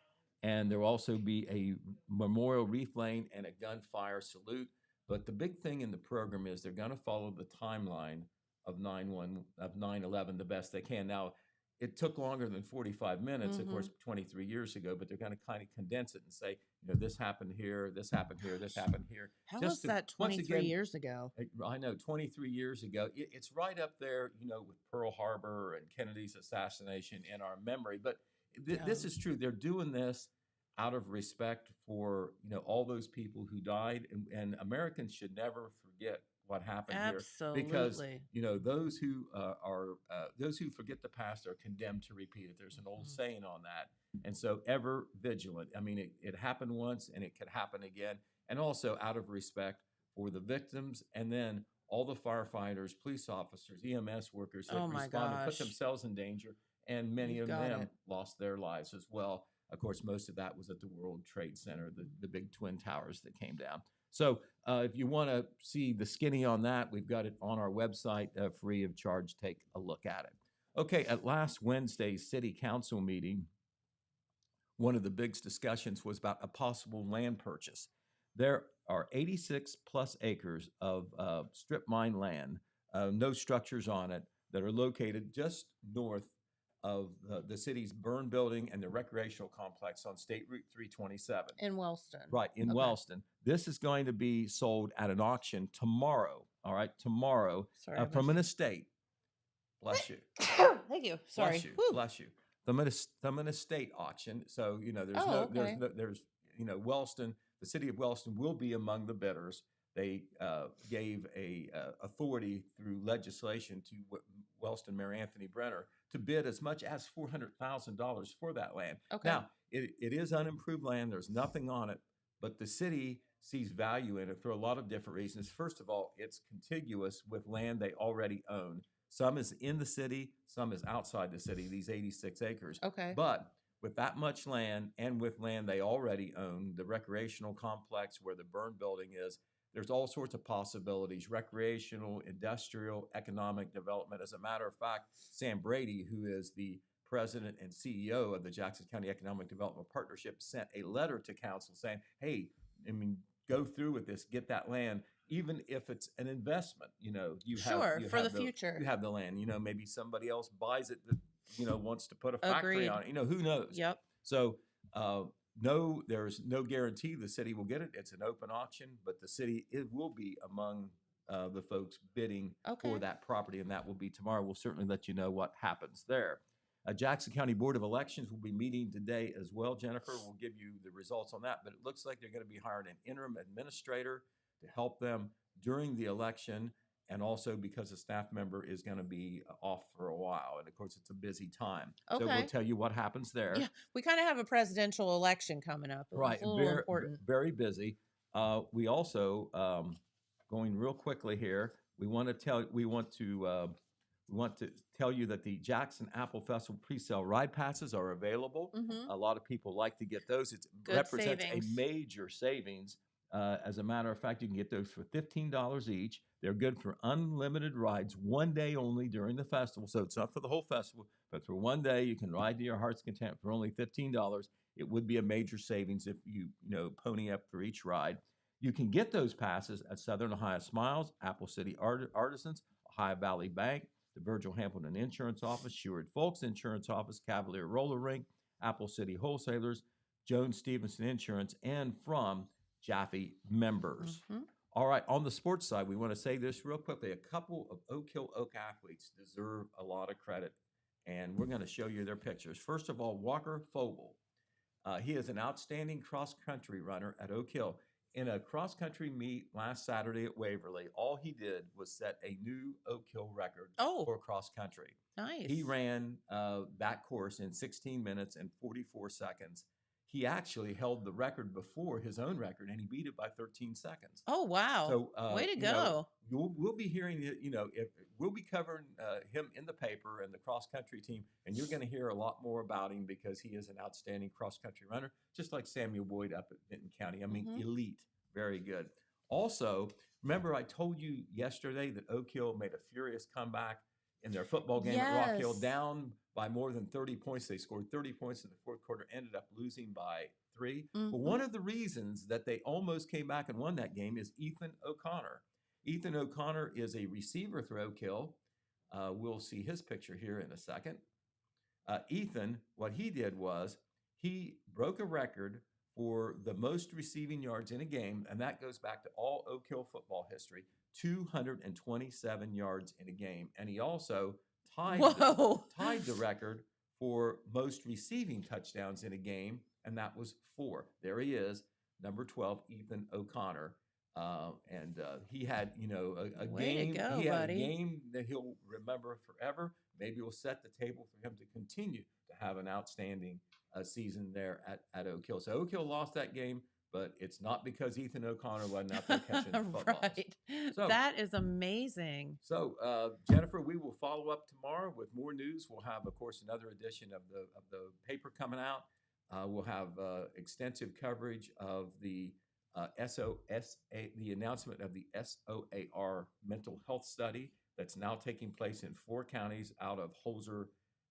And there will also be a memorial wreath laying and a gunfire salute. But the big thing in the program is they're going to follow the timeline of 9/11 the best they can. Now, it took longer than 45 minutes, of course, 23 years ago, but they're going to kind of condense it and say, this happened here, this happened here, this happened here. How Just was to- that once 23 again, years ago? I know, 23 years ago. It's right up there, with Pearl Harbor and Kennedy's assassination in our memory. But this is true. They're doing this out of respect for, all those people who died. And Americans should never forget what happened here. Because, Absolutely. those who those who forget the past are condemned to repeat it. There's an old saying on that. And so ever vigilant. I mean, it happened once and it could happen again. And also out of respect for the victims, and then all the firefighters, police officers, EMS workers that Oh my responded, put gosh. themselves in danger, and many You've of got them it. lost their lives as well. Of course, most of that was at the World Trade Center, the big twin towers that came down. So if you want to see the skinny on that, we've got it on our website, free of charge. Take a look at it. Okay, at last Wednesday's city council meeting, one of the big discussions was about a possible land purchase. There are 86 plus acres of strip mine land, no structures on it, that are located just north of the city's burn building and the recreational complex on State Route 327. In Wellston. Right, in Okay. Wellston. This is going to be sold at an auction tomorrow, all right, tomorrow, Sorry. from an estate. Bless you. Thank you. Sorry. Bless you. Whew. Bless you. From an estate auction. So, there's Wellston, the city of Wellston will be among the bidders. They gave a authority through legislation to Wellston Mayor Anthony Brenner to bid as much as $400,000 for that land. Okay. Now, it is unimproved land. There's nothing on it, but the city sees value in it for a lot of different reasons. First of all, it's contiguous with land they already own. Some is in the city, some is outside the city, these 86 acres. Okay. But with that much land and with land they already own, the recreational complex where the burn building is, there's all sorts of possibilities, recreational, industrial, economic development. As a matter of fact, Sam Brady, who is the president and CEO of the Jackson County Economic Development Partnership, sent a letter to council saying, hey, go through with this, get that land, even if it's an investment, Sure, for the future. You have the land, maybe somebody else buys it that, wants to put a factory Agreed. on it, who knows? Yep. So, no, there's no guarantee the city will get it. It's an open auction, but the city, it will be among the folks bidding Okay. for that property, and that will be tomorrow. We'll certainly let you know what happens there. Jackson County Board of Elections will be meeting today as well. Jennifer will give you the results on that, but it looks like they're going to be hiring an interim administrator to help them during the election, and also because a staff member is going to be off for a while. And of course, it's a busy time. So Okay. we'll tell you what happens there. Yeah, we kind of have a presidential election coming up. Right. It's a little important. Very busy. We also, going real quickly here, we want to tell you that the Jackson Apple Festival pre-sale ride passes are available. Mhm. A lot of people like to get those. It Good represents savings. a major savings. As a matter of fact, you can get those for $15 each. They're good for unlimited rides, one day only during the festival. So it's not for the whole festival, but for one day, you can ride to your heart's content for only $15. It would be a major savings if you pony up for each ride. You can get those passes at Southern Ohio Smiles, Apple City Artisans, Ohio Valley Bank, the Virgil Hamilton Insurance Office, Sherwood Folks Insurance Office, Cavalier Roller Rink, Apple City Wholesalers, Jones Stevenson Insurance, and from Jaffe members. Mhm. All right, on the sports side, we want to say this real quickly. A couple of Oak Hill Oak athletes deserve a lot of credit, and we're going to show you their pictures. First of all, Walker Fogel. He is an outstanding cross-country runner at Oak Hill. In a cross-country meet last Saturday at Waverly, all he did was set a new Oak Hill record for cross-country. Nice. He ran that course in 16 minutes and 44 seconds. He actually held the record before his own record, and he beat it by 13 seconds. Oh, wow. So, way to go. We'll be hearing, if we'll be covering him in the paper and the cross-country team, and you're going to hear a lot more about him because he is an outstanding cross-country runner, just like Samuel Boyd up at Benton County. I mean, elite, very good. Also, remember I told you yesterday that Oak Hill made a furious comeback in their football game at Rock Hill, Yes. down by more than 30 points. They scored 30 points in the fourth quarter, ended up losing by 3. But one of the reasons that they almost came back and won that game is Ethan O'Connor. Ethan O'Connor is a receiver for Oak Hill. We'll see his picture here in a second. Ethan, what he did was he broke a record for the most receiving yards in a game, and that goes back to all Oak Hill football history, 227 yards in a game. And he also tied the record for most receiving touchdowns in a game, and that was 4. There he is, number 12, Ethan O'Connor. And he had, a Way to game. go, He had buddy. a game that he'll remember forever. Maybe we'll set the table for him to continue to have an outstanding season there at Oak Hill. So Oak Hill lost that game, but it's not because Ethan O'Connor wasn't out there catching footballs. Right. So- that is amazing. So, Jennifer, we will follow up tomorrow with more news. We'll have, of course, another edition of the paper coming out. We'll have extensive coverage of the the announcement of the SOAR mental health study that's now taking place in 4 counties out of Holzer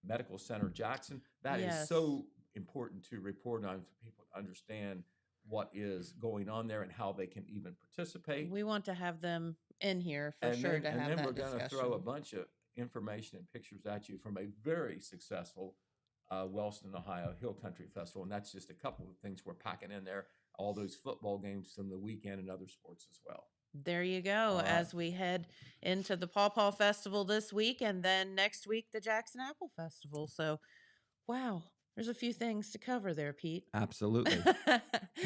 Medical Center, Jackson. That is so important to report on for people to understand what is going on there and how they can even participate. We want to have them in here for sure to have and then that we're going to discussion. throw a bunch of information and pictures at you from a very successful Wellston, Ohio Hill Country Festival. And that's just a couple of things we're packing in there. All those football games from the weekend and other sports as well. There you go. right. As we head into the Paw Paw Festival this week, and then next week the Jackson Apple Festival. So, wow, there's a few things to cover there, Pete. Absolutely.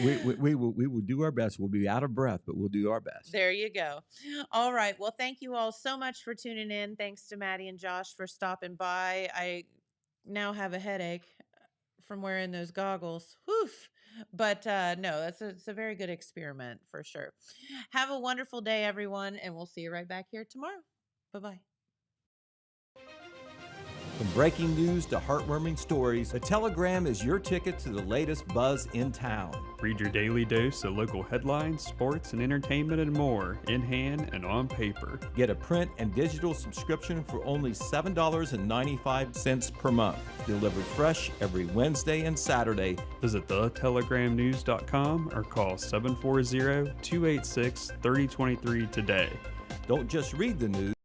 we will do our best. We'll be out of breath, but we'll do our best. There you go. All right. Well, thank you all so much for tuning in. Thanks to Maddie and Josh for stopping by. I now have a headache from wearing those goggles. Whew. But no, it's a very good experiment for sure. Have a wonderful day, everyone, and we'll see you right back here tomorrow. Bye-bye. From breaking news to heartwarming stories, the Telegram is your ticket to the latest buzz in town. Read your daily dose of local headlines, sports, and entertainment and more in hand and on paper. Get a print and digital subscription for only $7.95 per month. Delivered fresh every Wednesday and Saturday. Visit thetelegramnews.com or call 740-286-3023 today. Don't just read the news.